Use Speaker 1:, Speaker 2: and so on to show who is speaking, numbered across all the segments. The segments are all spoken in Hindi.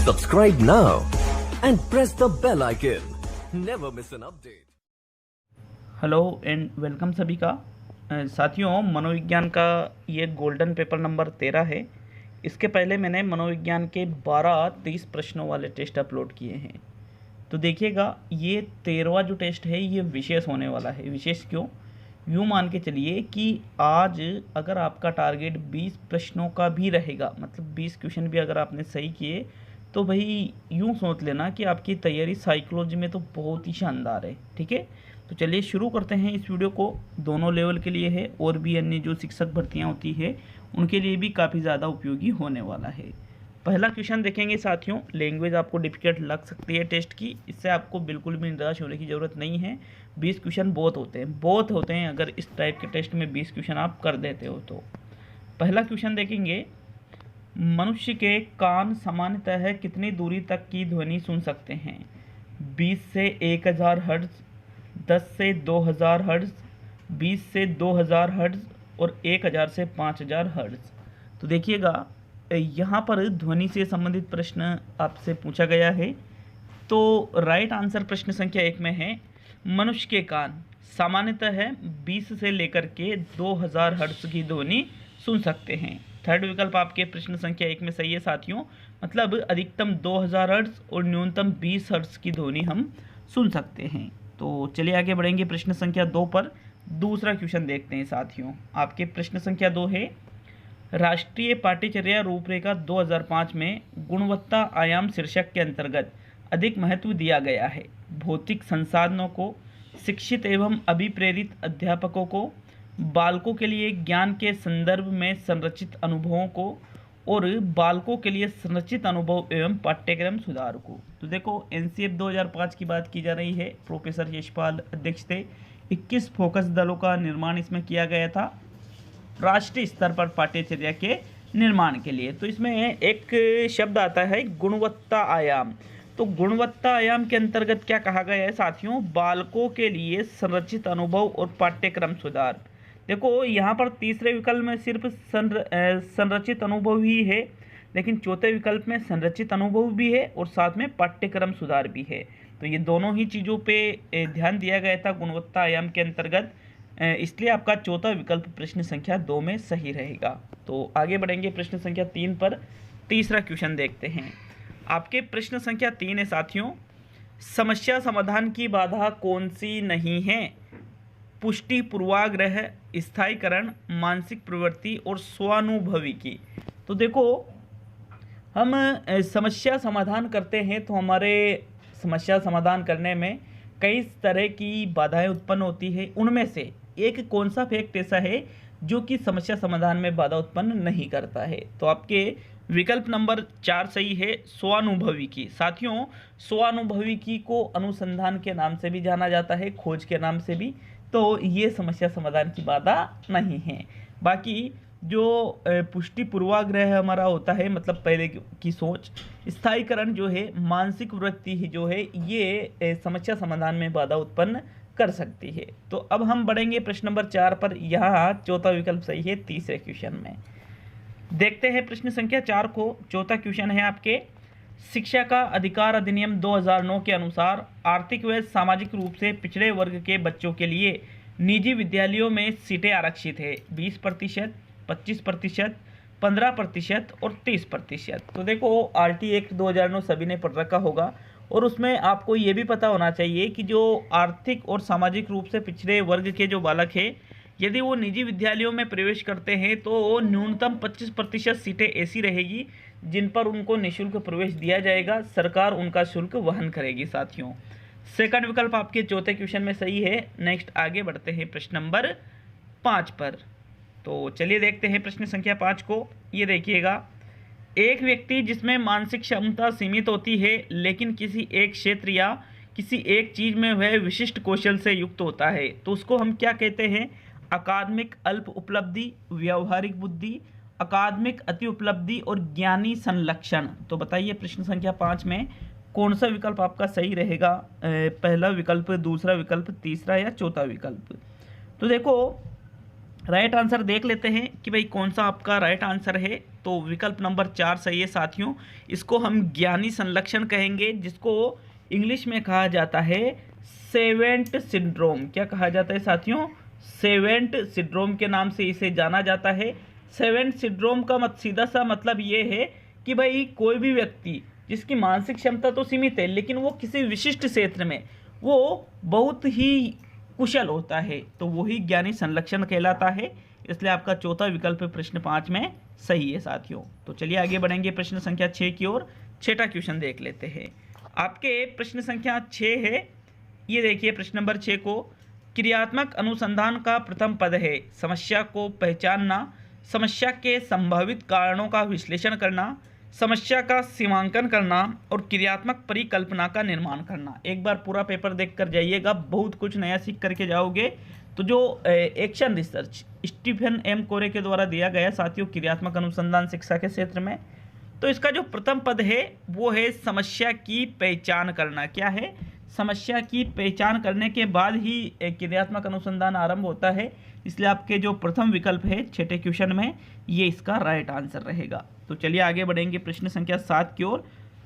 Speaker 1: Subscribe now and press the bell icon. Never miss an update.
Speaker 2: Hello and welcome सभी का। साथियों, मनोविज्ञान का ये गोल्डन पेपर नंबर 13 है। इसके पहले मैंने मनोविज्ञान के 12-30 प्रश्नों वाले टेस्ट अपलोड किए हैं। तो देखिएगा, ये 13वां जो टेस्ट है ये विशेष होने वाला है। विशेष क्यों? यूँ मान के चलिए कि आज अगर आपका टारगेट 20 प्रश्नों का भी रहेगा, मतलब 20 क्वेश्चन भी अगर आपने सही किए, तो भाई यूँ सोच लेना कि आपकी तैयारी साइकोलॉजी में तो बहुत ही शानदार है। ठीक है, तो चलिए शुरू करते हैं इस वीडियो को। दोनों लेवल के लिए है और भी अन्य जो शिक्षक भर्तियां होती है उनके लिए भी काफ़ी ज़्यादा उपयोगी होने वाला है। पहला क्वेश्चन देखेंगे साथियों। लैंग्वेज आपको डिफिकल्ट लग सकती है टेस्ट की, इससे आपको बिल्कुल भी निराश होने की ज़रूरत नहीं है। 20 क्वेश्चन बहुत होते हैं अगर इस टाइप के टेस्ट में 20 क्वेश्चन आप कर देते हो तो। पहला क्वेश्चन देखेंगे, मनुष्य के कान सामान्यतः कितनी दूरी तक की ध्वनि सुन सकते हैं? 20 से 1000 हर्ट्ज, 10 से 2000 हर्ट्ज, 20 से 2000 हर्ट्ज और 1000 से 5000 हर्ट्ज। तो देखिएगा, यहाँ पर ध्वनि से संबंधित प्रश्न आपसे पूछा गया है। तो राइट आंसर प्रश्न संख्या 1 में है, मनुष्य के कान सामान्यतः 20 से लेकर के 2000 हर्ट्ज की ध्वनि सुन सकते हैं। थर्ड विकल्प आपके प्रश्न संख्या 1 में सही है साथियों, मतलब अधिकतम 2000 हर्ट्ज और न्यूनतम 20 हर्ट्ज की ध्वनि हम सुन सकते हैं। तो चलिए आगे बढ़ेंगे प्रश्न संख्या 2 पर। दूसरा क्वेश्चन देखते हैं साथियों। आपके प्रश्न संख्या 2 है, राष्ट्रीय पाठ्यचर्या रूपरेखा 2005 में गुणवत्ता आयाम शीर्षक के अंतर्गत अधिक महत्व दिया गया है। भौतिक संसाधनों को, शिक्षित एवं अभिप्रेरित अध्यापकों को, बालकों के लिए ज्ञान के संदर्भ में संरचित अनुभवों को और बालकों के लिए संरचित अनुभव एवं पाठ्यक्रम सुधार को। तो देखो, एनसीएफ 2005 की बात की जा रही है। प्रोफेसर यशपाल अध्यक्ष थे। 21 फोकस दलों का निर्माण इसमें किया गया था राष्ट्रीय स्तर पर पाठ्यचर्या के निर्माण के लिए। तो इसमें एक शब्द आता है गुणवत्ता आयाम। तो गुणवत्ता आयाम के अंतर्गत क्या कहा गया है साथियों? बालकों के लिए संरचित अनुभव और पाठ्यक्रम सुधार। देखो, यहाँ पर तीसरे विकल्प में सिर्फ संरचित अनुभव ही है, लेकिन चौथे विकल्प में संरचित अनुभव भी है और साथ में पाठ्यक्रम सुधार भी है। तो ये दोनों ही चीज़ों पे ध्यान दिया गया था गुणवत्ता आयाम के अंतर्गत, इसलिए आपका चौथा विकल्प प्रश्न संख्या 2 में सही रहेगा। तो आगे बढ़ेंगे प्रश्न संख्या 3 पर। तीसरा क्वेश्चन देखते हैं। आपके प्रश्न संख्या 3 है साथियों, समस्या समाधान की बाधा कौन सी नहीं है? पुष्टि, पूर्वाग्रह, स्थायीकरण, मानसिक प्रवृत्ति और स्वानुभवी की। तो देखो, हम समस्या समाधान करते हैं तो हमारे समस्या समाधान करने में कई तरह की बाधाएं उत्पन्न होती है। उनमें से एक कौन सा फैक्ट ऐसा है जो कि समस्या समाधान में बाधा उत्पन्न नहीं करता है? तो आपके विकल्प नंबर 4 सही है, स्वानुभवी की। साथियों, स्वानुभवी की को अनुसंधान के नाम से भी जाना जाता है, खोज के नाम से भी। तो ये समस्या समाधान की बाधा नहीं है। बाकी जो पुष्टि पूर्वाग्रह हमारा होता है, मतलब पहले की सोच, स्थायीकरण जो है, मानसिक वृत्ति ही जो है, ये समस्या समाधान में बाधा उत्पन्न कर सकती है। तो अब हम बढ़ेंगे प्रश्न नंबर 4 पर। यहाँ चौथा विकल्प सही है तीसरे क्वेश्चन में। देखते हैं प्रश्न संख्या 4 को। चौथा क्वेश्चन है आपके, शिक्षा का अधिकार अधिनियम 2009 के अनुसार आर्थिक व सामाजिक रूप से पिछड़े वर्ग के बच्चों के लिए निजी विद्यालयों में सीटें आरक्षित है। 20%, 25%, 15% और 30%। तो देखो, आरटी एक्ट 2009 सभी ने पढ़ रखा होगा और उसमें आपको ये भी पता होना चाहिए कि जो आर्थिक और सामाजिक रूप से पिछड़े वर्ग के जो बालक हैं, यदि वो निजी विद्यालयों में प्रवेश करते हैं तो न्यूनतम 25% सीटें ऐसी रहेगी जिन पर उनको निःशुल्क प्रवेश दिया जाएगा। सरकार उनका शुल्क वहन करेगी साथियों। सेकंड विकल्प आपके चौथे क्वेश्चन में सही है। नेक्स्ट आगे बढ़ते हैं प्रश्न नंबर 5 पर। तो चलिए देखते हैं प्रश्न संख्या 5 को। ये देखिएगा, एक व्यक्ति जिसमें मानसिक क्षमता सीमित होती है लेकिन किसी एक क्षेत्र या किसी एक चीज में वह विशिष्ट कौशल से युक्त होता है, तो उसको हम क्या कहते हैं? अकादमिक अल्प उपलब्धि, व्यावहारिक बुद्धि, अकादमिक अति उपलब्धि और ज्ञानी संलक्षण। तो बताइए प्रश्न संख्या 5 में कौन सा विकल्प आपका सही रहेगा? पहला विकल्प, दूसरा विकल्प, तीसरा या चौथा विकल्प? तो देखो, राइट आंसर देख लेते हैं कि भाई कौन सा आपका राइट आंसर है। तो विकल्प नंबर 4 सही है साथियों। इसको हम ज्ञानी संलक्षण कहेंगे, जिसको इंग्लिश में कहा जाता है सेवेंट सिंड्रोम। क्या कहा जाता है साथियों? सेवेंट सिंड्रोम के नाम से इसे जाना जाता है। सेवेंट सिंड्रोम का सीधा सा मतलब ये है कि भाई कोई भी व्यक्ति जिसकी मानसिक क्षमता तो सीमित है, लेकिन वो किसी विशिष्ट क्षेत्र में वो बहुत ही कुशल होता है, तो वही ज्ञानी संलक्षण कहलाता है। इसलिए आपका चौथा विकल्प प्रश्न 5 में सही है साथियों। तो चलिए आगे बढ़ेंगे प्रश्न संख्या 6 की ओर। छठा क्वेश्चन देख लेते हैं। आपके प्रश्न संख्या 6 है, ये देखिए प्रश्न नंबर 6 को। क्रियात्मक अनुसंधान का प्रथम पद है समस्या को पहचानना, समस्या के संभावित कारणों का विश्लेषण करना, समस्या का सीमांकन करना और क्रियात्मक परिकल्पना का निर्माण करना। एक बार पूरा पेपर देख कर जाइएगा, बहुत कुछ नया सीख करके जाओगे। तो जो एक्शन रिसर्च स्टीफन एम कोरे के द्वारा दिया गया साथियों क्रियात्मक अनुसंधान शिक्षा के क्षेत्र में, तो इसका जो प्रथम पद है वो है समस्या की पहचान करना। क्या है? समस्या की पहचान करने के बाद ही क्रियात्मक अनुसंधान आरंभ होता है। इसलिए आपके जो प्रथम विकल्प है छठे क्वेश्चन में, ये इसका राइट आंसर रहेगा। तो चलिए आगे बढ़ेंगे प्रश्न संख्या 7 की ओर।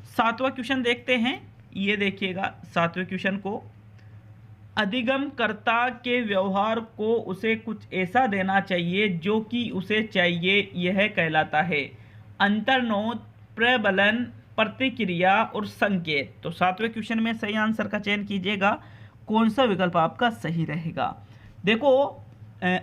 Speaker 2: सातवां क्वेश्चन देखते हैं। ये देखिएगा सातवें क्वेश्चन को। अधिगमकर्ता के व्यवहार को उसे कुछ ऐसा देना चाहिए जो कि उसे चाहिए, यह कहलाता है अंतर्नोद, प्रबलन, प्रतिक्रिया और संकेत। तो सातवें क्वेश्चन में सही आंसर का चयन कीजिएगा, कौन सा विकल्प आपका सही रहेगा। देखो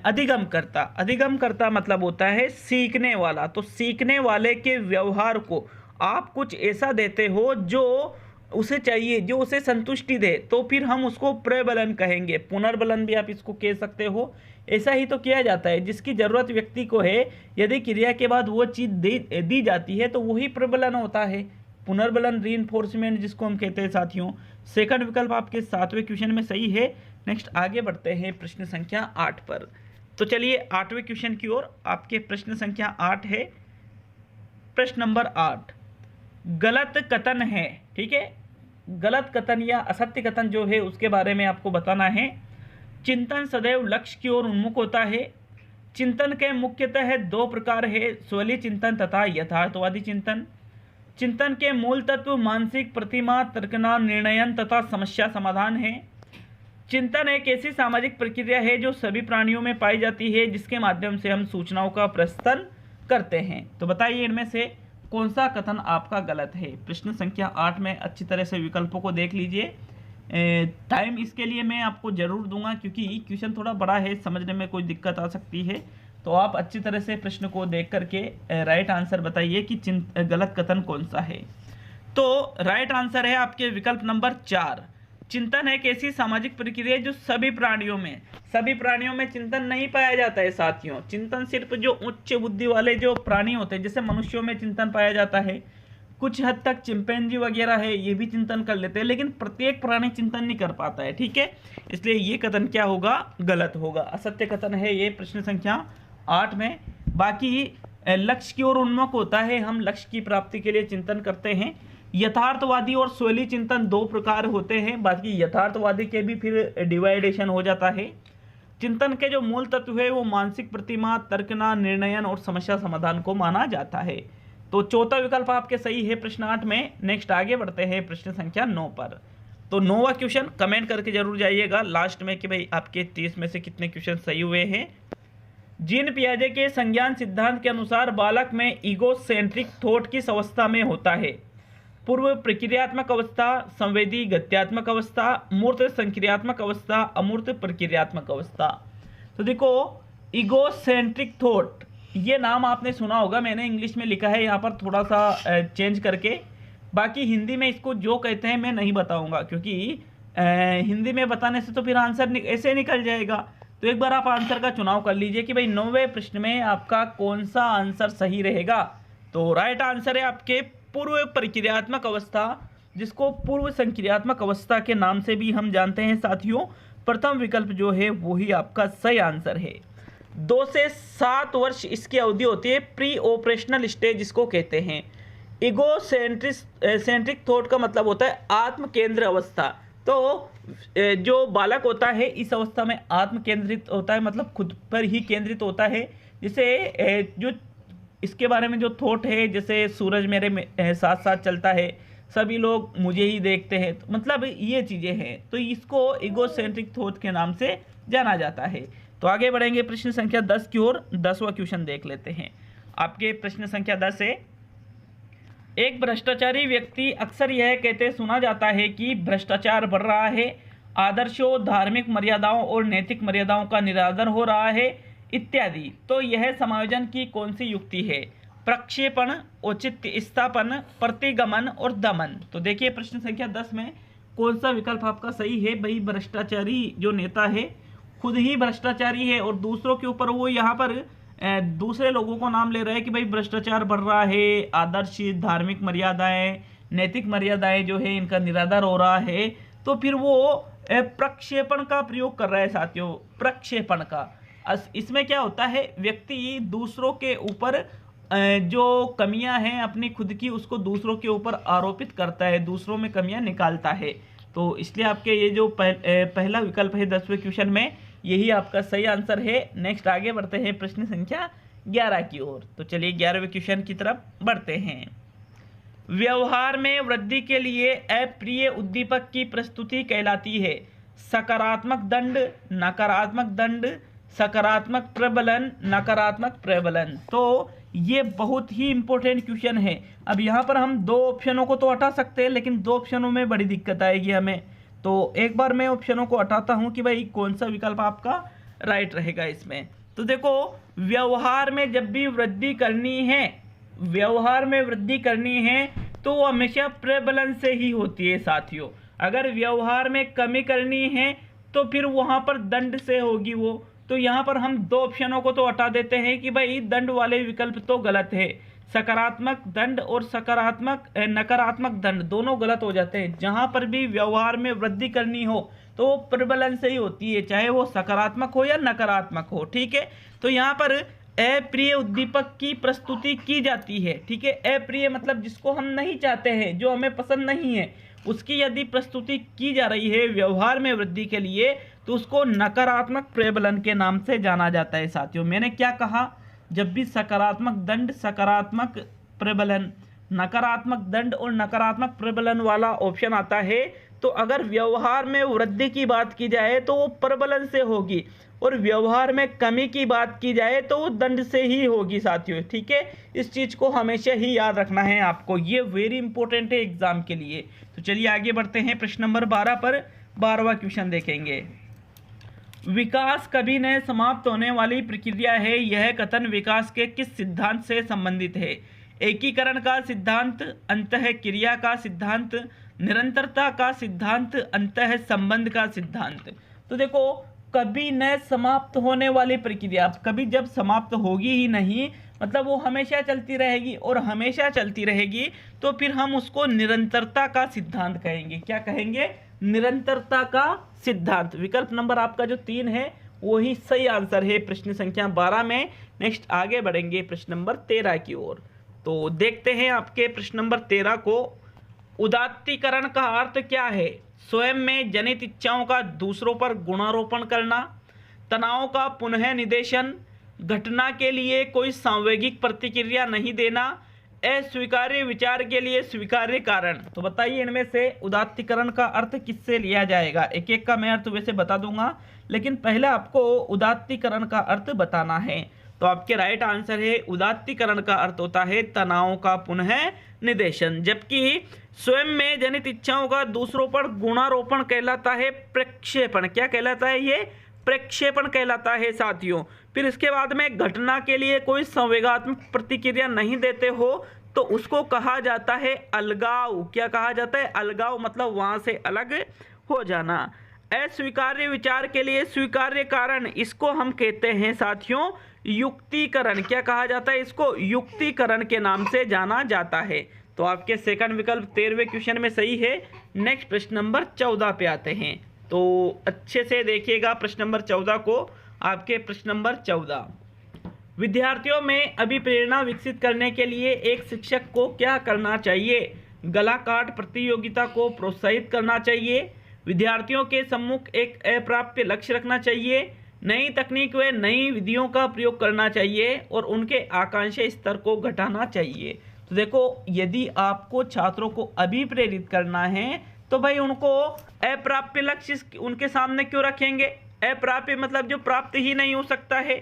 Speaker 2: अधिगमकर्ता, अधिगमकर्ता मतलब होता है सीखने वाला। तो सीखने वाले के व्यवहार को आप कुछ ऐसा देते हो जो उसे चाहिए, जो उसे संतुष्टि दे, तो फिर हम उसको प्रबलन कहेंगे। पुनर्बलन भी आप इसको कह सकते हो। ऐसा ही तो किया जाता है, जिसकी ज़रूरत व्यक्ति को है, यदि क्रिया के बाद वो चीज़ दी जाती है तो वही प्रबलन होता है। पुनर्बलन रीइंफोर्समेंट जिसको हम कहते हैं साथियों। सेकंड विकल्प आपके सातवें क्वेश्चन में सही है। नेक्स्ट आगे बढ़ते हैं प्रश्न संख्या 8 पर। तो चलिए आठवें क्वेश्चन की ओर। आपके प्रश्न संख्या 8 है। प्रश्न नंबर 8, गलत कथन है। ठीक है, गलत कथन या असत्य कथन जो है उसके बारे में आपको बताना है। चिंतन सदैव लक्ष्य की ओर उन्मुख होता है। चिंतन के मुख्यतः दो प्रकार है, स्वलीय चिंतन तथा यथार्थवादी चिंतन। चिंतन के मूल तत्व मानसिक प्रतिमा, तर्कना, निर्णयन तथा समस्या समाधान है। चिंतन एक ऐसी सामाजिक प्रक्रिया है जो सभी प्राणियों में पाई जाती है, जिसके माध्यम से हम सूचनाओं का प्रस्तुत करते हैं। तो बताइए इनमें से कौन सा कथन आपका गलत है। प्रश्न संख्या 8 में अच्छी तरह से विकल्पों को देख लीजिए। टाइम इसके लिए मैं आपको जरूर दूंगा, क्योंकि क्वेश्चन थोड़ा बड़ा है, समझने में कोई दिक्कत आ सकती है। तो आप अच्छी तरह से प्रश्न को देख करके राइट आंसर बताइए कि गलत कथन कौन सा है। तो राइट आंसर है आपके विकल्प नंबर 4। चिंतन एक ऐसी सामाजिक प्रक्रिया है जो सभी प्राणियों में चिंतन नहीं पाया जाता है साथियों। चिंतन सिर्फ जो उच्च बुद्धि वाले जो प्राणी होते हैं, जैसे मनुष्यों में चिंतन पाया जाता है, कुछ हद तक चिंपैंजी वगैरह है ये भी चिंतन कर लेते हैं, लेकिन प्रत्येक प्राणी चिंतन नहीं कर पाता है। ठीक है, इसलिए ये कथन क्या होगा? गलत होगा, असत्य कथन है ये प्रश्न संख्या 8 में। बाकी लक्ष्य की ओर उन्मुख होता है, हम लक्ष्य की प्राप्ति के लिए चिंतन करते हैं। यथार्थवादी और स्वलीय चिंतन दो प्रकार होते हैं, बाकी यथार्थवादी के भी फिर डिवाइडेशन हो जाता है। चिंतन के जो मूल तत्व है वो मानसिक प्रतिमा, तर्कना, निर्णयन और समस्या समाधान को माना जाता है। तो चौथा विकल्प आपके सही है प्रश्न 8 में। नेक्स्ट आगे बढ़ते हैं प्रश्न संख्या 9 पर। तो 9वां क्वेश्चन कमेंट करके जरूर जाइएगा लास्ट में कि भाई आपके 30 में से कितने क्वेश्चन सही हुए हैं। जीन पियाजे के संज्ञान सिद्धांत के अनुसार बालक में ईगोसेंट्रिक थॉट किस अवस्था में होता है? पूर्व प्रक्रियात्मक अवस्था, संवेदी गत्यात्मक अवस्था, मूर्त संक्रियात्मक अवस्था, अमूर्त प्रक्रियात्मक अवस्था। तो देखो ईगोसेंट्रिक थॉट, ये नाम आपने सुना होगा, मैंने इंग्लिश में लिखा है यहाँ पर थोड़ा सा चेंज करके। बाकी हिंदी में इसको जो कहते हैं मैं नहीं बताऊंगा, क्योंकि हिंदी में बताने से तो फिर आंसर ऐसे निकल जाएगा। तो एक बार आप आंसर का चुनाव कर लीजिए कि भाई 9वें प्रश्न में आपका कौन सा आंसर सही रहेगा। तो राइट आंसर है आपके पूर्व प्रक्रियात्मक अवस्था, जिसको पूर्व संक्रियात्मक अवस्था के नाम से भी हम जानते हैं साथियों। प्रथम विकल्प जो है वही आपका सही आंसर है। 2 से 7 वर्ष इसकी अवधि होती है, प्री ऑपरेशनल स्टेज इसको कहते हैं। ईगोसेंट्रिक थॉट का मतलब होता है आत्म केंद्र अवस्था। तो जो बालक होता है इस अवस्था में आत्म केंद्रित होता है, मतलब खुद पर ही केंद्रित होता है। जिसे जो इसके बारे में जो थॉट है, जैसे सूरज मेरे साथ साथ चलता है, सभी लोग मुझे ही देखते हैं, तो मतलब ये चीज़ें हैं, तो इसको इगोसेंट्रिक थॉट के नाम से जाना जाता है। तो आगे बढ़ेंगे प्रश्न संख्या 10 की ओर। 10वां क्वेश्चन देख लेते हैं। आपके प्रश्न संख्या 10 है, एक भ्रष्टाचारी व्यक्ति अक्सर यह कहते सुना जाता है कि भ्रष्टाचार बढ़ रहा है, आदर्शों, धार्मिक मर्यादाओं और नैतिक मर्यादाओं का निरादर हो रहा है इत्यादि। तो यह समायोजन की कौन सी युक्ति है? प्रक्षेपण, औचित्य स्थापन, प्रतिगमन और दमन। तो देखिए प्रश्न संख्या 10 में कौन सा विकल्प आपका सही है? भाई भ्रष्टाचारी जो नेता है खुद ही भ्रष्टाचारी है और दूसरों के ऊपर वो यहाँ पर दूसरे लोगों को नाम ले रहा है कि भाई भ्रष्टाचार बढ़ रहा है, आदर्श, धार्मिक मर्यादाएं, नैतिक मर्यादाएं जो है इनका निरादर हो रहा है। तो फिर वो प्रक्षेपण का प्रयोग कर रहा है साथियों, प्रक्षेपण का। इसमें क्या होता है, व्यक्ति दूसरों के ऊपर जो कमियां हैं अपनी खुद की, उसको दूसरों के ऊपर आरोपित करता है, दूसरों में कमियां निकालता है। तो इसलिए आपके ये जो पहला विकल्प है 10वें क्वेश्चन में, यही आपका सही आंसर है। नेक्स्ट आगे बढ़ते हैं प्रश्न संख्या 11 की ओर। तो चलिए 11वें क्वेश्चन की तरफ बढ़ते हैं। व्यवहार में वृद्धि के लिए अप्रिय उद्दीपक की प्रस्तुति कहलाती है सकारात्मक दंड, नकारात्मक दंड, सकारात्मक प्रबलन, नकारात्मक प्रबलन। तो ये बहुत ही इंपॉर्टेंट क्वेश्चन है। अब यहाँ पर हम दो ऑप्शनों को तो हटा सकते हैं, लेकिन दो ऑप्शनों में बड़ी दिक्कत आएगी हमें। तो एक बार मैं ऑप्शनों को हटाता हूँ कि भाई कौन सा विकल्प आपका राइट रहेगा इसमें। तो देखो, व्यवहार में जब भी वृद्धि करनी है, व्यवहार में वृद्धि करनी है तो वो हमेशा प्रबलन से ही होती है साथियों। अगर व्यवहार में कमी करनी है तो फिर वहाँ पर दंड से होगी वो। तो यहाँ पर हम दो ऑप्शनों को तो हटा देते हैं कि भाई दंड वाले विकल्प तो गलत है, सकारात्मक दंड और नकारात्मक दंड दोनों गलत हो जाते हैं। जहाँ पर भी व्यवहार में वृद्धि करनी हो तो वो प्रबलन से ही होती है, चाहे वो सकारात्मक हो या नकारात्मक हो। ठीक है, तो यहाँ पर अप्रिय उद्दीपक की प्रस्तुति की जाती है। ठीक है, अप्रिय मतलब जिसको हम नहीं चाहते हैं, जो हमें पसंद नहीं है, उसकी यदि प्रस्तुति की जा रही है व्यवहार में वृद्धि के लिए, तो उसको नकारात्मक प्रबलन के नाम से जाना जाता है साथियों। मैंने क्या कहा, जब भी सकारात्मक दंड, सकारात्मक प्रबलन, नकारात्मक दंड और नकारात्मक प्रबलन वाला ऑप्शन आता है, तो अगर व्यवहार में वृद्धि की बात की जाए तो वो प्रबलन से होगी, और व्यवहार में कमी की बात की जाए तो वो दंड से ही होगी साथियों। ठीक है, इस चीज़ को हमेशा ही याद रखना है आपको, ये वेरी इंपॉर्टेंट है एग्जाम के लिए। तो चलिए आगे बढ़ते हैं, प्रश्न नंबर 12 पर 12वां क्वेश्चन देखेंगे। विकास कभी न समाप्त होने वाली प्रक्रिया है, यह कथन विकास के किस सिद्धांत से संबंधित है? एकीकरण का सिद्धांत, अंतःक्रिया का सिद्धांत, निरंतरता का सिद्धांत, अंतः संबंध का सिद्धांत। तो देखो, कभी न समाप्त होने वाली प्रक्रिया, कभी जब समाप्त होगी ही नहीं, मतलब वो हमेशा चलती रहेगी, और हमेशा चलती रहेगी तो फिर हम उसको निरंतरता का सिद्धांत कहेंगे। क्या कहेंगे? निरंतरता का सिद्धांत। विकल्प नंबर आपका जो 3 है वही सही आंसर है प्रश्न संख्या 12 में। नेक्स्ट आगे बढ़ेंगे प्रश्न नंबर 13 की ओर। तो देखते हैं आपके प्रश्न नंबर 13 को। उदात्तीकरण का अर्थ क्या है? स्वयं में जनित इच्छाओं का दूसरों पर गुणारोपण करना, तनाव का पुनः निदेशन, घटना के लिए कोई सांवेगिक प्रतिक्रिया नहीं देना, अस्वीकार्य विचार के लिए स्वीकार्य कारण। तो बताइए इनमें से उदात्तीकरण का अर्थ किससे लिया जाएगा? एक एक का मैं अर्थ वैसे बता दूंगा, लेकिन पहले आपको उदात्तीकरण का अर्थ बताना है। तो आपके राइट आंसर है, उदात्तीकरण का अर्थ होता है तनाव का पुनः निदेशन, जबकि स्वयं में जनित इच्छाओं का दूसरों पर गुणारोपण कहलाता है प्रक्षेपण। क्या कहलाता है? ये प्रक्षेपण कहलाता है साथियों। फिर इसके बाद में घटना के लिए कोई संवेगात्मक प्रतिक्रिया नहीं देते हो तो उसको कहा जाता है अलगाव। क्या कहा जाता है? अलगाव, मतलब वहां से अलग हो जाना। अस्वीकार्य विचार के लिए स्वीकार्य कारण, इसको हम कहते हैं साथियों युक्तिकरण। क्या कहा जाता है? इसको युक्तिकरण के नाम से जाना जाता है। तो आपके सेकंड विकल्प 13वें क्वेश्चन में सही है। नेक्स्ट प्रश्न नंबर 14 पे आते हैं। तो अच्छे से देखिएगा प्रश्न नंबर 14 को। आपके प्रश्न नंबर 14, विद्यार्थियों में अभिप्रेरणा विकसित करने के लिए एक शिक्षक को क्या करना चाहिए? गला काट प्रतियोगिता को प्रोत्साहित करना चाहिए, विद्यार्थियों के सम्मुख एक अप्राप्य लक्ष्य रखना चाहिए, नई तकनीक व नई विधियों का प्रयोग करना चाहिए और उनके आकांक्षी स्तर को घटाना चाहिए। तो देखो, यदि आपको छात्रों को अभी प्रेरित करना है तो भाई उनको अप्राप्य लक्ष्य उनके सामने क्यों रखेंगे? अप्राप्य मतलब जो प्राप्त ही नहीं हो सकता है।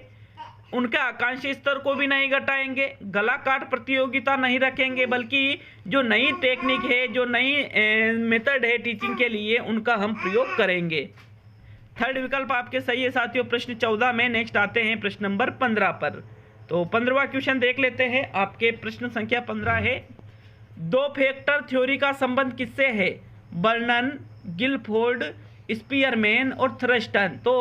Speaker 2: उनके आकांक्षी स्तर को भी नहीं घटाएंगे, गला काट प्रतियोगिता नहीं रखेंगे, बल्कि जो नई टेक्निक है, जो नई मेथड है टीचिंग के लिए, उनका हम प्रयोग करेंगे। थर्ड विकल्प आपके सही है साथियों, प्रश्न 14 में। नेक्स्ट आते हैं प्रश्न नंबर 15 पर। तो 15वां क्वेश्चन देख लेते हैं। आपके प्रश्न संख्या 15 है, दो फैक्टर थ्योरी का संबंध किससे है? बर्नन, गिलफोर्ड, स्पीयरमैन और थर्स्टन। तो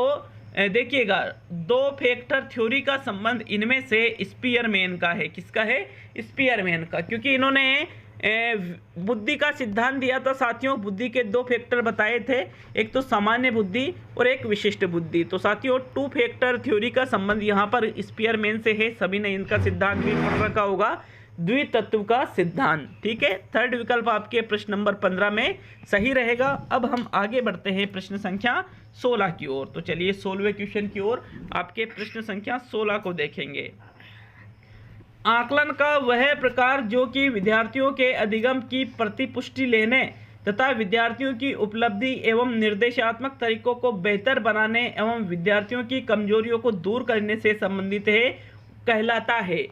Speaker 2: देखिएगा, दो फैक्टर थ्योरी का संबंध इनमें से स्पीयरमैन का है। किसका है? स्पीयरमैन का, क्योंकि इन्होंने बुद्धि का सिद्धांत दिया था साथियों। बुद्धि के दो फैक्टर बताए थे, एक तो सामान्य बुद्धि और एक विशिष्ट बुद्धि। तो साथियों, टू फैक्टर थ्योरी का संबंध यहाँ पर स्पीयरमैन से है। सभी ने इनका सिद्धांत भी पढ़ रखा होगा, द्वितत्व का सिद्धांत। ठीक है, थर्ड विकल्प आपके प्रश्न नंबर 15 में सही रहेगा। अब हम आगे बढ़ते हैं प्रश्न संख्या 16 की ओर। तो चलिए 16वें क्वेश्चन की ओर आपके प्रश्न संख्या 16 को देखेंगे। आकलन का वह प्रकार जो कि विद्यार्थियों के अधिगम की प्रतिपुष्टि लेने तथा विद्यार्थियों की उपलब्धि एवं निर्देशात्मक तरीकों को बेहतर बनाने एवं विद्यार्थियों की कमजोरियों को दूर करने से संबंधित है, कहलाता है।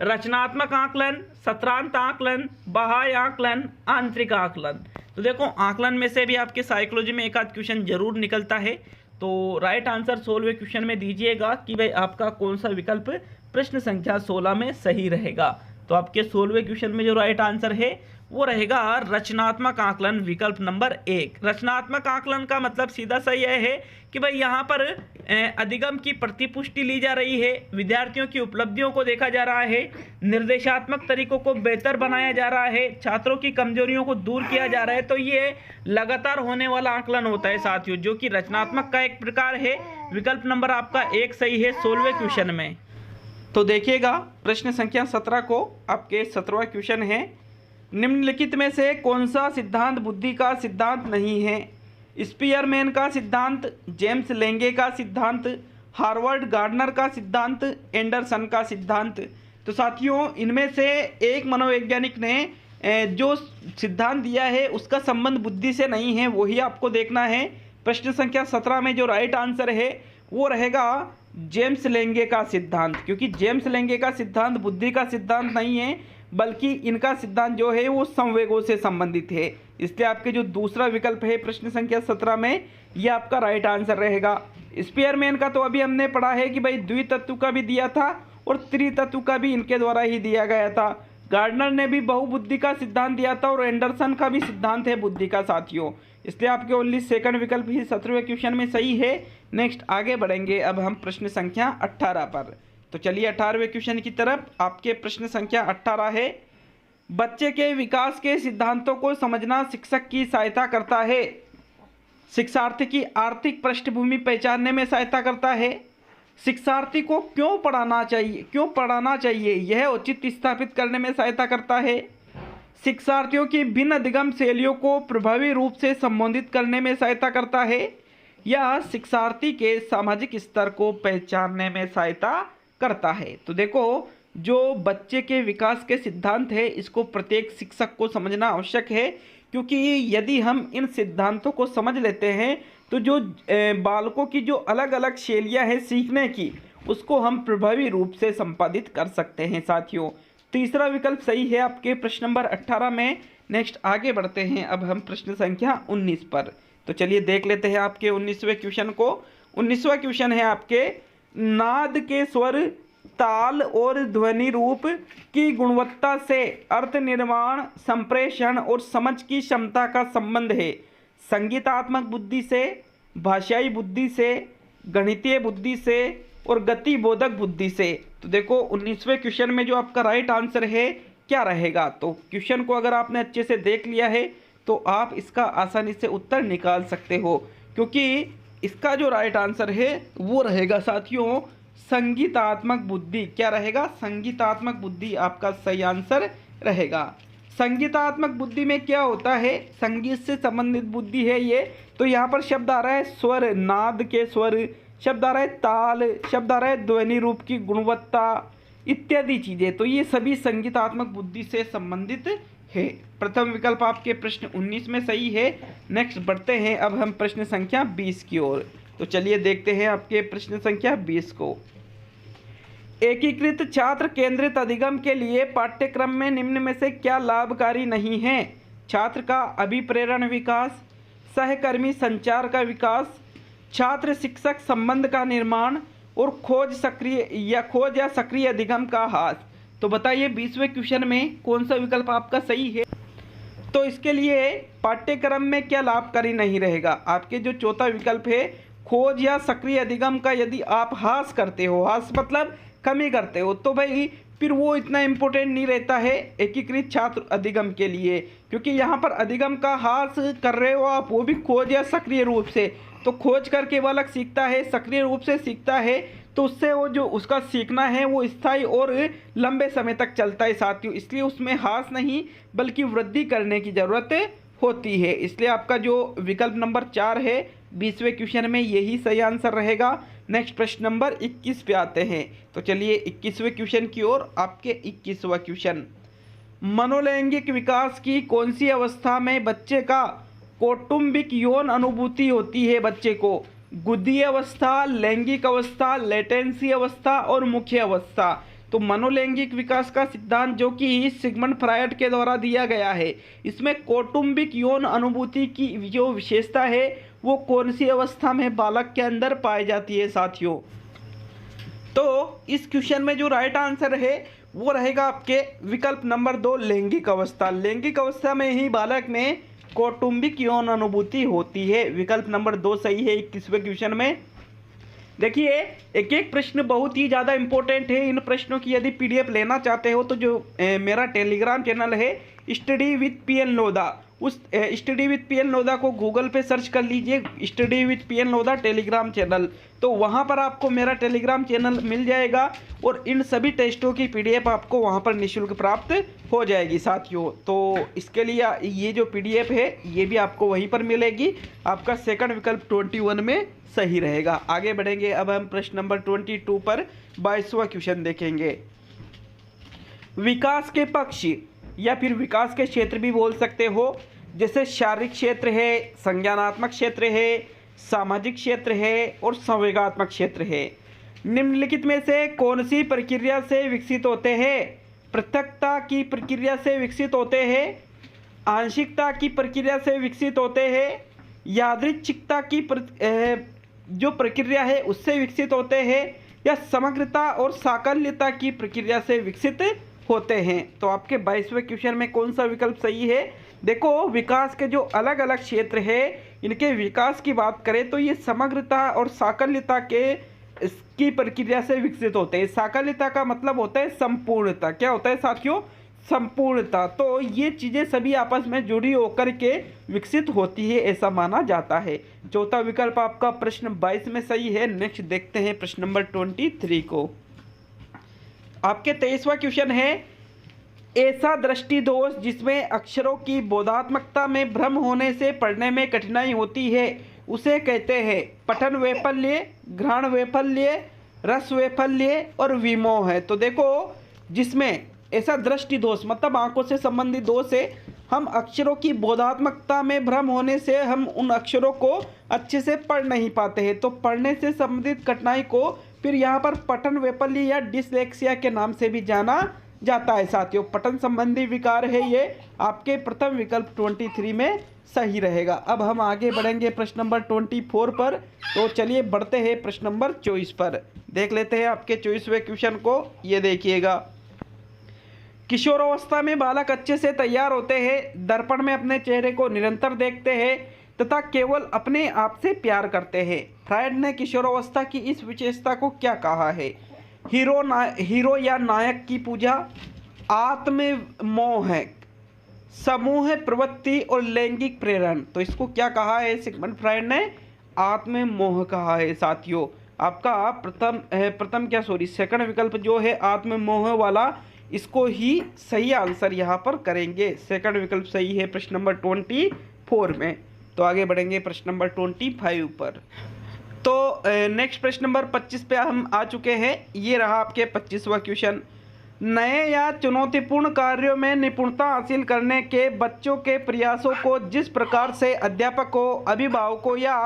Speaker 2: रचनात्मक आकलन, सत्रांत आकलन, बाह्य आकलन, आंतरिक आकलन। तो देखो, आकलन में से भी आपके साइकोलॉजी में एक आध क्वेश्चन जरूर निकलता है। तो राइट आंसर 16वें क्वेश्चन में दीजिएगा कि भाई आपका कौन सा विकल्प प्रश्न संख्या 16 में सही रहेगा। तो आपके 16वें क्वेश्चन में जो राइट आंसर है वो रहेगा रचनात्मक आकलन, विकल्प नंबर 1। रचनात्मक आकलन का मतलब सीधा सा यह है कि भाई यहाँ पर अधिगम की प्रतिपुष्टि ली जा रही है, विद्यार्थियों की उपलब्धियों को देखा जा रहा है, निर्देशात्मक तरीकों को बेहतर बनाया जा रहा है, छात्रों की कमजोरियों को दूर किया जा रहा है। तो ये लगातार होने वाला आकलन होता है साथियों, जो कि रचनात्मक का एक प्रकार है। विकल्प नंबर आपका 1 सही है 16वें क्वेश्चन में। तो देखिएगा, प्रश्न संख्या 17 को आपके 17वां क्वेश्चन है, निम्नलिखित में से कौन सा सिद्धांत बुद्धि का सिद्धांत नहीं है? स्पीयरमैन का सिद्धांत, जेम्स लेंगे का सिद्धांत, हार्वर्ड गार्डनर का सिद्धांत, एंडरसन का सिद्धांत। तो साथियों, इनमें से एक मनोवैज्ञानिक ने जो सिद्धांत दिया है उसका संबंध बुद्धि से नहीं है, वही आपको देखना है। प्रश्न संख्या 17 में जो राइट आंसर है वो रहेगा जेम्स लेंगे का सिद्धांत, क्योंकि जेम्स लेंगे का सिद्धांत बुद्धि का सिद्धांत नहीं है, बल्कि इनका सिद्धांत जो है वो संवेगों से संबंधित है। इसलिए आपके जो दूसरा विकल्प है प्रश्न संख्या 17 में, ये आपका राइट आंसर रहेगा। स्पीयरमैन का तो अभी हमने पढ़ा है कि भाई द्वितत्व का भी दिया था और त्रितत्व का भी इनके द्वारा ही दिया गया था। गार्डनर ने भी बहुबुद्धि का सिद्धांत दिया था और एंडरसन का भी सिद्धांत है बुद्धि का साथियों। इसलिए आपके ओनली सेकंड विकल्प ही 17वें क्वेश्चन में सही है। नेक्स्ट आगे बढ़ेंगे अब हम प्रश्न संख्या 18 पर। तो चलिए 18वें क्वेश्चन की तरफ। आपके प्रश्न संख्या 18 है, बच्चे के विकास के सिद्धांतों को समझना शिक्षक की सहायता करता है, शिक्षार्थी की आर्थिक पृष्ठभूमि पहचानने में सहायता करता है, शिक्षार्थी को क्यों पढ़ाना चाहिए यह औचित्य स्थापित करने में सहायता करता है, शिक्षार्थियों की भिन्न अधिगम शैलियों को प्रभावी रूप से संबोधित करने में सहायता करता है, या शिक्षार्थी के सामाजिक स्तर को पहचानने में सहायता करता है। तो देखो, जो बच्चे के विकास के सिद्धांत है इसको प्रत्येक शिक्षक को समझना आवश्यक है, क्योंकि यदि हम इन सिद्धांतों को समझ लेते हैं तो जो बालकों की जो अलग अलग शैलियाँ हैं सीखने की, उसको हम प्रभावी रूप से संपादित कर सकते हैं साथियों। तीसरा विकल्प सही है आपके प्रश्न नंबर 18 में। नेक्स्ट आगे बढ़ते हैं अब हम प्रश्न संख्या 19 पर। तो चलिए देख लेते हैं आपके 19वें क्वेश्चन को। 19वां क्वेश्चन है आपके, नाद के स्वर, ताल और ध्वनि रूप की गुणवत्ता से अर्थ निर्माण, संप्रेषण और समझ की क्षमता का संबंध है संगीतात्मक बुद्धि से, भाषाई बुद्धि से, गणितीय बुद्धि से और गतिबोधक बुद्धि से। तो देखो 19वें क्वेश्चन में जो आपका राइट आंसर है क्या रहेगा। तो क्वेश्चन को अगर आपने अच्छे से देख लिया है तो आप इसका आसानी से उत्तर निकाल सकते हो, क्योंकि इसका जो राइट आंसर है वो रहेगा साथियों संगीतात्मक बुद्धि। क्या रहेगा? संगीतात्मक बुद्धि आपका सही आंसर रहेगा। संगीतात्मक बुद्धि में क्या होता है, संगीत से संबंधित बुद्धि है ये। तो यहाँ पर शब्द आ रहा है स्वर, नाद के स्वर, शब्द आ रहा है ताल, शब्द आ रहा है ध्वनि रूप की गुणवत्ता इत्यादि चीज़ें। तो ये सभी संगीतात्मक बुद्धि से संबंधित है। प्रथम विकल्प आपके प्रश्न 19 में सही है। नेक्स्ट बढ़ते हैं अब हम प्रश्न संख्या 20 की ओर। तो चलिए देखते हैं आपके प्रश्न संख्या 20 को। एकीकृत छात्र केंद्रित अधिगम के लिए पाठ्यक्रम में निम्न में से क्या लाभकारी नहीं है? छात्र का अभिप्रेरण विकास, सहकर्मी संचार का विकास, छात्र शिक्षक संबंध का निर्माण और खोज या सक्रिय अधिगम का ह्रास। तो बताइए 20वें क्वेश्चन में कौन सा विकल्प आपका सही है? तो इसके लिए पाठ्यक्रम में क्या लाभकारी नहीं रहेगा? आपके जो चौथा विकल्प है खोज या सक्रिय अधिगम का यदि आप ह्रास करते हो, ह्रास मतलब कमी करते हो, तो भाई फिर वो इतना इम्पोर्टेंट नहीं रहता है एकीकृत छात्र अधिगम के लिए, क्योंकि यहाँ पर अधिगम का ह्रास कर रहे हो आप, वो भी खोज या सक्रिय रूप से। तो खोज करके बालक सीखता है, सक्रिय रूप से सीखता है, तो उससे वो जो उसका सीखना है वो स्थायी और लंबे समय तक चलता है साथियों। इसलिए उसमें ह्रास नहीं बल्कि वृद्धि करने की ज़रूरत होती है। इसलिए आपका जो विकल्प नंबर 4 है 20वें क्वेश्चन में यही सही आंसर रहेगा। नेक्स्ट प्रश्न नंबर 21 पे आते हैं। तो चलिए 21वें क्वेश्चन की ओर। आपके 21वां क्वेश्चन, मनोलैंगिक विकास की कौन सी अवस्था में बच्चे का कौटुंबिक यौन अनुभूति होती है? बच्चे को गुदी अवस्था, लैंगिक अवस्था, लेटेंसी अवस्था और मुख्य अवस्था। तो मनोलैंगिक विकास का सिद्धांत जो कि सिगमंड फ्रायड के द्वारा दिया गया है, इसमें कौटुंबिक यौन अनुभूति की जो विशेषता है वो कौन सी अवस्था में बालक के अंदर पाई जाती है साथियों? तो इस क्वेश्चन में जो राइट आंसर है वो रहेगा आपके विकल्प नंबर 2 लैंगिक अवस्था। लैंगिक अवस्था में ही बालक में कौटुंबिक यौन अनुभूति होती है। विकल्प नंबर 2 सही है 21वें क्वेश्चन में। देखिए एक एक प्रश्न बहुत ही ज़्यादा इंपॉर्टेंट है। इन प्रश्नों की यदि पीडीएफ लेना चाहते हो तो जो मेरा टेलीग्राम चैनल है स्टडी विथ पीएन लोधा, उस स्टडी विथ पीएन लोधा को गूगल पे सर्च कर लीजिए, study with PN Lodha Telegram channel. तो वहाँ पर आपको मेरा टेलीग्राम चैनल मिल जाएगा और इन सभी टेस्टों की पीडीएफ आपको वहाँ पर निःशुल्क प्राप्त हो जाएगी साथियों। तो इसके लिए ये जो पीडीएफ है ये भी आपको वहीं पर मिलेगी। आपका सेकंड विकल्प 21 में सही रहेगा। आगे बढ़ेंगे अब हम प्रश्न नंबर 22 पर 22वां क्वेश्चन देखेंगे। विकास के पक्ष या फिर विकास के क्षेत्र भी बोल सकते हो, जैसे शारीरिक क्षेत्र है, संज्ञानात्मक क्षेत्र है, सामाजिक क्षेत्र है और संवेगात्मक क्षेत्र है। निम्नलिखित में से कौन सी प्रक्रिया से विकसित होते हैं? पृथकता की प्रक्रिया से विकसित होते हैं, आंशिकता की प्रक्रिया से विकसित होते हैं, यादृच्छिकता की जो प्रक्रिया है उससे विकसित होते हैं, या समग्रता और साकल्यता की प्रक्रिया से विकसित होते हैं? तो आपके 22वें क्वेश्चन में कौन सा विकल्प सही है? देखो विकास के जो अलग अलग क्षेत्र है इनके विकास की बात करें तो ये समग्रता और साकल्यता के इसकी प्रक्रिया से विकसित होते हैं। साकल्यता का मतलब होता है संपूर्णता। क्या होता है साथियों? संपूर्णता। तो ये चीज़ें सभी आपस में जुड़ी होकर के विकसित होती है ऐसा माना जाता है। चौथा विकल्प आपका प्रश्न 22 में सही है। नेक्स्ट देखते हैं प्रश्न नंबर 23 को। आपके 23वां क्वेश्चन है, ऐसा दृष्टि दोष जिसमें अक्षरों की बोधात्मकता में भ्रम होने से पढ़ने में कठिनाई होती है उसे कहते हैं पठन वैफल्य, ग्रहण वैफल्य, रस वैफल्य और विमोह है। तो देखो जिसमें ऐसा दृष्टि दोष मतलब आंखों से संबंधित दोष है, हम अक्षरों की बोधात्मकता में भ्रम होने से हम उन अक्षरों को अच्छे से पढ़ नहीं पाते हैं। तो पढ़ने से संबंधित कठिनाई को फिर यहाँ पर पठन वैफल्य या डिसलेक्सिया के नाम से भी जाना जाता है साथियों। पठन संबंधी विकार है ये। आपके प्रथम विकल्प 23 में सही रहेगा। अब हम आगे बढ़ेंगे प्रश्न नंबर 24 पर। तो चलिए बढ़ते हैं प्रश्न नंबर 24 पर। देख लेते हैं आपके 24वें क्वेश्चन को। ये देखिएगा, किशोरावस्था में बालक अच्छे से तैयार होते हैं, दर्पण में अपने चेहरे को निरंतर देखते हैं तथा केवल अपने आप से प्यार करते हैं। फ्रायड ने किशोरावस्था की इस विशेषता को क्या कहा है? हीरो या नायक की पूजा, आत्ममोह, समूह प्रवृत्ति और लैंगिक प्रेरण। तो इसको क्या कहा है सिगमंड फ्रायड ने? आत्ममोह कहा है साथियों। आपका सेकंड विकल्प जो है आत्ममोह वाला,
Speaker 3: इसको ही सही आंसर यहाँ पर करेंगे। सेकंड विकल्प सही है प्रश्न नंबर 24 में। तो आगे बढ़ेंगे प्रश्न नंबर 25 पर। तो नेक्स्ट प्रश्न नंबर 25 पे हम आ चुके हैं। ये रहा आपके 25वां क्वेश्चन। नए या चुनौतीपूर्ण कार्यों में निपुणता हासिल करने के बच्चों के प्रयासों को जिस प्रकार से अध्यापकों, अभिभावकों या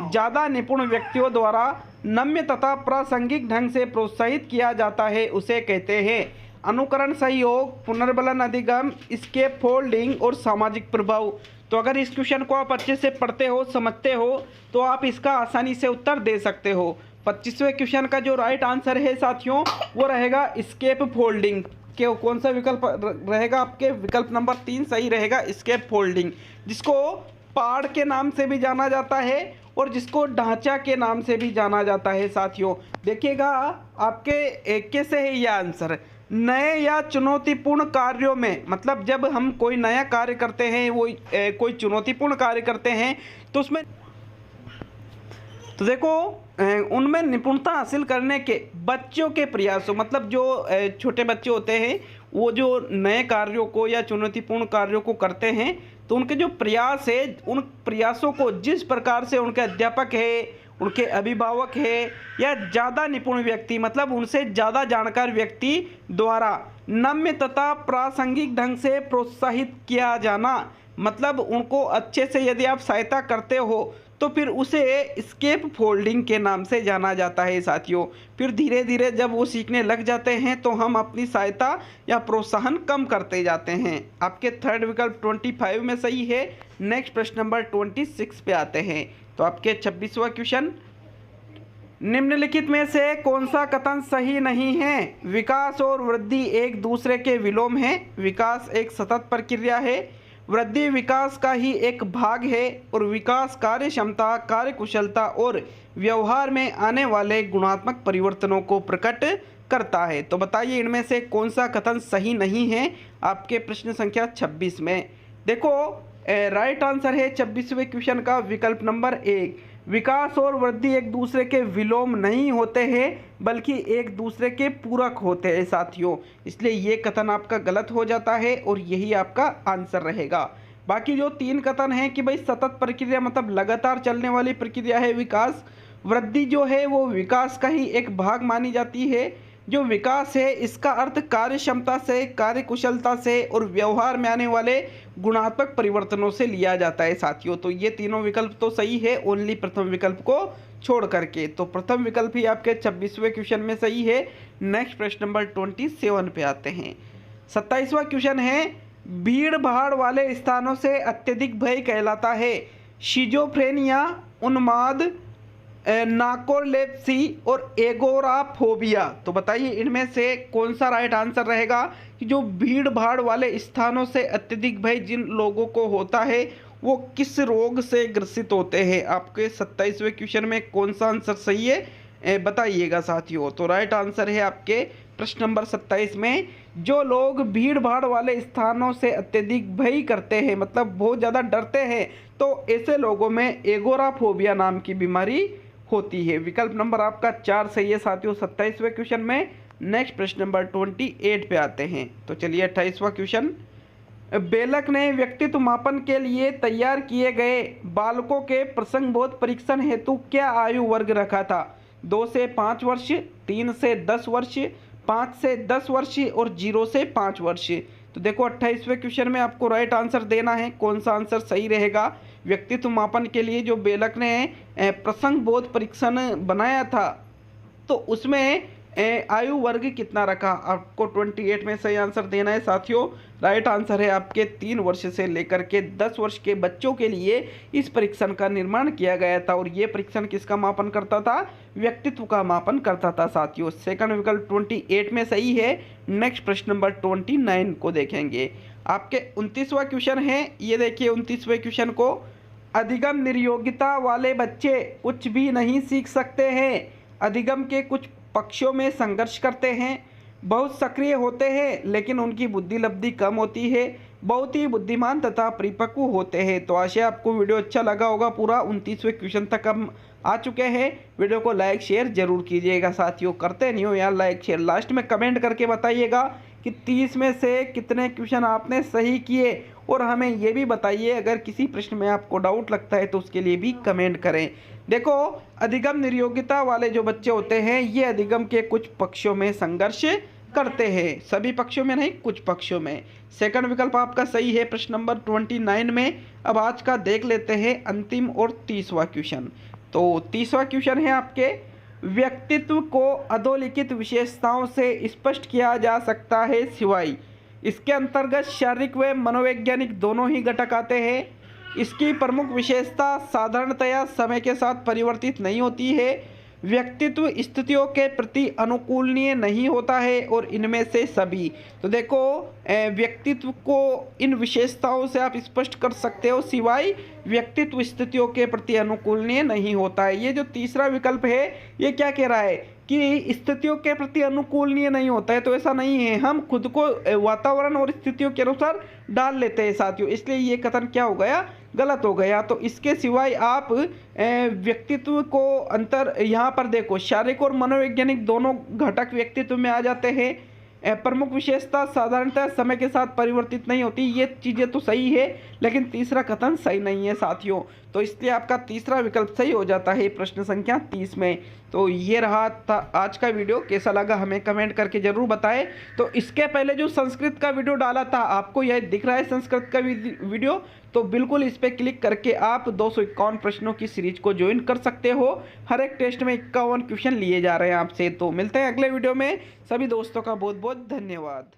Speaker 3: ज़्यादा निपुण व्यक्तियों द्वारा नम्य तथा प्रासंगिक ढंग से प्रोत्साहित किया जाता है उसे कहते हैं अनुकरण, सहयोग, पुनर्बलन, अधिगम, स्केप फोल्डिंग और सामाजिक प्रभाव। तो अगर इस क्वेश्चन को आप अच्छे से पढ़ते हो, समझते हो, तो आप इसका आसानी से उत्तर दे सकते हो। 25वें क्वेश्चन का जो राइट आंसर है साथियों वो रहेगा स्केप फोल्डिंग। के कौन सा विकल्प रहेगा आपके? विकल्प नंबर 3 सही रहेगा, स्केप फोल्डिंग, जिसको पाड़ के नाम से भी जाना जाता है और जिसको ढांचा के नाम से भी जाना जाता है साथियों। देखिएगा आपके कैसे है यह आंसर। नए या चुनौतीपूर्ण कार्यों में, मतलब जब हम कोई नया कार्य करते हैं, वो कोई चुनौतीपूर्ण कार्य करते हैं, तो उसमें तो देखो उनमें निपुणता हासिल करने के बच्चों के प्रयासों, मतलब जो छोटे बच्चे होते हैं वो जो नए कार्यों को या चुनौतीपूर्ण कार्यों को करते हैं, तो उनके जो प्रयास है, उन प्रयासों को जिस प्रकार से उनके अध्यापक है, उनके अभिभावक है या ज़्यादा निपुण व्यक्ति, मतलब उनसे ज़्यादा जानकार व्यक्ति द्वारा नम्य तथा प्रासंगिक ढंग से प्रोत्साहित किया जाना, मतलब उनको अच्छे से यदि आप सहायता करते हो तो फिर उसे स्केप फोल्डिंग के नाम से जाना जाता है साथियों। फिर धीरे धीरे जब वो सीखने लग जाते हैं तो हम अपनी सहायता या प्रोत्साहन कम करते जाते हैं। आपके थर्ड विकल्प 25 में सही है। नेक्स्ट प्रश्न नंबर 26 पे आते हैं। तो आपके 26वां क्वेश्चन, निम्नलिखित में से कौन सा कथन सही नहीं है? विकास और वृद्धि एक दूसरे के विलोम है। विकास एक सतत प्रक्रिया है। वृद्धि विकास का ही एक भाग है और विकास कार्य क्षमता, कार्य कुशलता और व्यवहार में आने वाले गुणात्मक परिवर्तनों को प्रकट करता है। तो बताइए इनमें से कौन सा कथन सही नहीं है आपके प्रश्न संख्या 26 में। देखो राइट आंसर है 26वें क्वेश्चन का विकल्प नंबर 1। विकास और वृद्धि एक दूसरे के विलोम नहीं होते हैं बल्कि एक दूसरे के पूरक होते हैं साथियों, इसलिए ये कथन आपका गलत हो जाता है और यही आपका आंसर रहेगा। बाकी जो 3 कथन हैं कि भाई सतत प्रक्रिया मतलब लगातार चलने वाली प्रक्रिया है विकास, वृद्धि जो है वो विकास का ही एक भाग मानी जाती है, जो विकास है इसका अर्थ कार्य क्षमता से, कार्य कुशलता से और व्यवहार में आने वाले गुणात्मक परिवर्तनों से लिया जाता है साथियों। तो ये तीनों विकल्प तो सही है, ओनली प्रथम विकल्प को छोड़ करके। तो प्रथम विकल्प ही आपके 26वें क्वेश्चन में सही है। नेक्स्ट प्रश्न नंबर 27 पे आते हैं। 27वां क्वेश्चन है, भीड़ भाड़ वाले स्थानों से अत्यधिक भय कहलाता है। शिजोफ्रेनिया, उन्माद, नार्कोलेप्सी और एगोराफोबिया। तो बताइए इनमें से कौन सा राइट आंसर रहेगा कि जो भीड़ भाड़ वाले स्थानों से अत्यधिक भय जिन लोगों को होता है वो किस रोग से ग्रसित होते हैं? आपके 27वें क्वेश्चन में कौन सा आंसर सही है बताइएगा साथियों। तो राइट आंसर है आपके प्रश्न नंबर 27 में, जो लोग भीड़ भाड़ वाले स्थानों से अत्यधिक भय करते हैं, मतलब बहुत ज़्यादा डरते हैं, तो ऐसे लोगों में एगोराफोबिया नाम की बीमारी होती है। विकल्प नंबर आपका 4 सही है साथियों 27वें क्वेश्चन में। नेक्स्ट प्रश्न नंबर 28 पे आते हैं। तो चलिए 28वां क्वेश्चन, बेलक ने व्यक्तित्व मापन के लिए तैयार किए गए बालकों के प्रसंगबोध परीक्षण हेतु क्या आयु वर्ग रखा था? 2 से 5 वर्ष, 3 से 10 वर्ष, 5 से 10 वर्ष और 0 से 5 वर्ष। तो देखो 28वें क्वेश्चन में आपको राइट आंसर देना है, कौन सा आंसर सही रहेगा। व्यक्तित्व मापन के लिए जो बेलक ने प्रसंग बोध परीक्षण बनाया था तो उसमें आयु वर्ग कितना रखा? आपको 28 में सही आंसर देना है साथियों। राइट आंसर है आपके 3 वर्ष से लेकर के 10 वर्ष के बच्चों के लिए इस परीक्षण का निर्माण किया गया था और ये परीक्षण किसका मापन करता था? व्यक्तित्व का मापन करता था साथियों। सेकंड विकल्प 28 में सही है। नेक्स्ट प्रश्न नंबर 29 को देखेंगे। आपके 29वां क्वेश्चन है, ये देखिए 29वें क्वेश्चन को, अधिगम निर्योग्यता वाले बच्चे कुछ भी नहीं सीख सकते हैं, अधिगम के कुछ पक्षों में संघर्ष करते हैं, बहुत सक्रिय होते हैं लेकिन उनकी बुद्धि लब्धि कम होती है, बहुत ही बुद्धिमान तथा परिपक्व होते हैं। तो आशा आपको वीडियो अच्छा लगा होगा। पूरा 29वें क्वेश्चन तक हम आ चुके हैं। वीडियो को लाइक शेयर जरूर कीजिएगा साथियों, करते नहीं हो यार लाइक शेयर। लास्ट में कमेंट करके बताइएगा कि 30 में से कितने क्वेश्चन आपने सही किए, और हमें ये भी बताइए अगर किसी प्रश्न में आपको डाउट लगता है तो उसके लिए भी कमेंट करें। देखो, अधिगम निर्योग्यता वाले जो बच्चे होते हैं ये अधिगम के कुछ पक्षों में संघर्ष करते हैं, सभी पक्षों में नहीं, कुछ पक्षों में। सेकंड विकल्प आपका सही है प्रश्न नंबर 29 में। अब आज का देख लेते हैं अंतिम और 30वां क्वेश्चन। तो 30वां क्वेश्चन है आपके, व्यक्तित्व को अधोलिखित विशेषताओं से स्पष्ट किया जा सकता है सिवाय। इसके अंतर्गत शारीरिक व मनोवैज्ञानिक दोनों ही घटक आते हैं। इसकी प्रमुख विशेषता साधारणतया समय के साथ परिवर्तित नहीं होती है, व्यक्तित्व स्थितियों के प्रति अनुकूलनीय नहीं होता है, और इनमें से सभी। तो देखो, व्यक्तित्व को इन विशेषताओं से आप स्पष्ट कर सकते हो सिवाय व्यक्तित्व स्थितियों के प्रति अनुकूलनीय नहीं होता है। ये जो तीसरा विकल्प है ये क्या कह रहा है कि स्थितियों के प्रति अनुकूलनीय नहीं होता है, तो ऐसा नहीं है, हम खुद को वातावरण और स्थितियों के अनुसार डाल लेते हैं साथियों, इसलिए ये कथन क्या हो गया, गलत हो गया। तो इसके सिवाय आप व्यक्तित्व को अंतर यहाँ पर देखो, शारीरिक और मनोवैज्ञानिक दोनों घटक व्यक्तित्व में आ जाते हैं। प्रमुख विशेषता साधारणतः समय के साथ परिवर्तित नहीं होती, ये चीज़ें तो सही है, लेकिन तीसरा कथन सही नहीं है साथियों। तो इसलिए आपका तीसरा विकल्प सही हो जाता है प्रश्न संख्या 30 में। तो ये रहा था आज का वीडियो, कैसा लगा हमें कमेंट करके ज़रूर बताएं। तो इसके पहले जो संस्कृत का वीडियो डाला था, आपको यह दिख रहा है संस्कृत का वीडियो, तो बिल्कुल इस पर क्लिक करके आप 251 प्रश्नों की सीरीज को ज्वाइन कर सकते हो। हर एक टेस्ट में 51 क्वेश्चन लिए जा रहे हैं आपसे। तो मिलते हैं अगले वीडियो में, सभी दोस्तों का बहुत बहुत धन्यवाद।